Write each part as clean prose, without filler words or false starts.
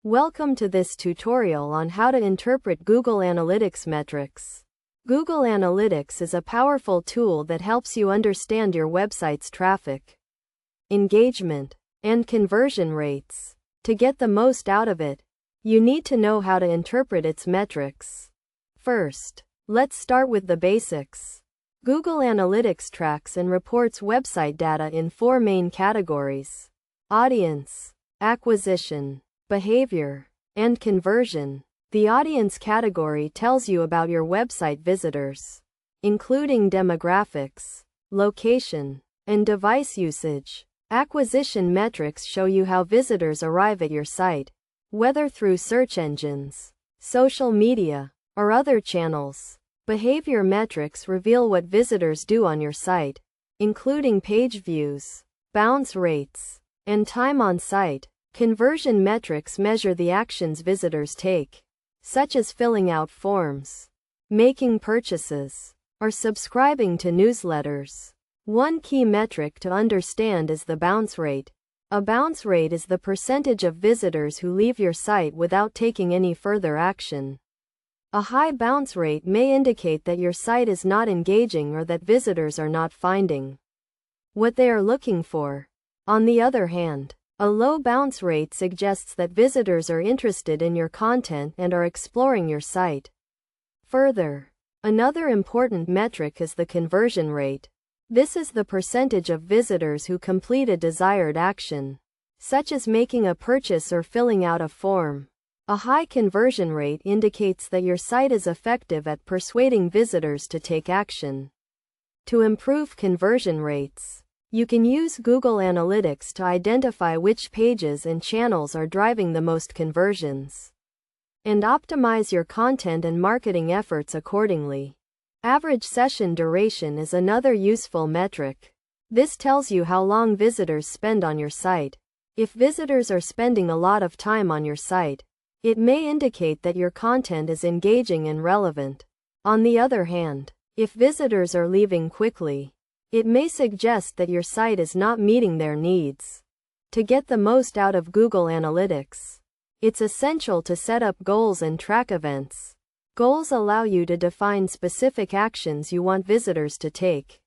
Welcome to this tutorial on how to interpret Google Analytics metrics. Google Analytics is a powerful tool that helps you understand your website's traffic, engagement, and conversion rates. To get the most out of it, you need to know how to interpret its metrics. First, let's start with the basics. Google Analytics tracks and reports website data in four main categories: audience, acquisition, behavior, and conversion. The audience category tells you about your website visitors, including demographics, location, and device usage. Acquisition metrics show you how visitors arrive at your site, whether through search engines, social media, or other channels. Behavior metrics reveal what visitors do on your site, including page views, bounce rates, and time on site. Conversion metrics measure the actions visitors take, such as filling out forms, making purchases, or subscribing to newsletters. One key metric to understand is the bounce rate. A bounce rate is the percentage of visitors who leave your site without taking any further action. A high bounce rate may indicate that your site is not engaging or that visitors are not finding what they are looking for. On the other hand, a low bounce rate suggests that visitors are interested in your content and are exploring your site further. Another important metric is the conversion rate. This is the percentage of visitors who complete a desired action, such as making a purchase or filling out a form. A high conversion rate indicates that your site is effective at persuading visitors to take action. To improve conversion rates, you can use Google Analytics to identify which pages and channels are driving the most conversions, and optimize your content and marketing efforts accordingly. Average session duration is another useful metric. This tells you how long visitors spend on your site. If visitors are spending a lot of time on your site, it may indicate that your content is engaging and relevant. On the other hand, if visitors are leaving quickly, it may suggest that your site is not meeting their needs. To get the most out of Google Analytics, it's essential to set up goals and track events. Goals allow you to define specific actions you want visitors to take,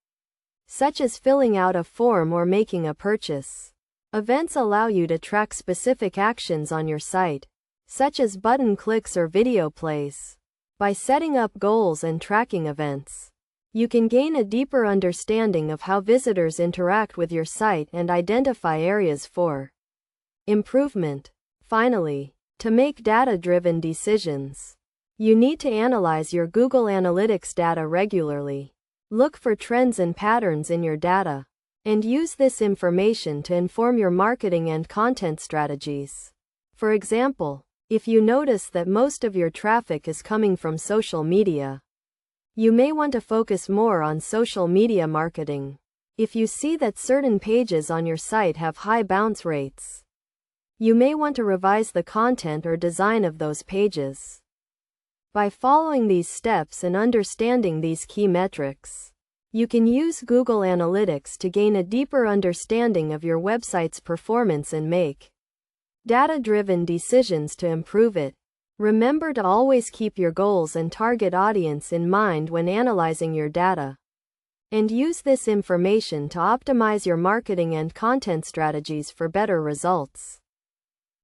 such as filling out a form or making a purchase. Events allow you to track specific actions on your site, such as button clicks or video plays. By setting up goals and tracking events, you can gain a deeper understanding of how visitors interact with your site and identify areas for improvement. Finally, to make data-driven decisions, you need to analyze your Google Analytics data regularly. Look for trends and patterns in your data, and use this information to inform your marketing and content strategies. For example, if you notice that most of your traffic is coming from social media, you may want to focus more on social media marketing. If you see that certain pages on your site have high bounce rates, you may want to revise the content or design of those pages. By following these steps and understanding these key metrics, you can use Google Analytics to gain a deeper understanding of your website's performance and make data-driven decisions to improve it. Remember to always keep your goals and target audience in mind when analyzing your data, and use this information to optimize your marketing and content strategies for better results.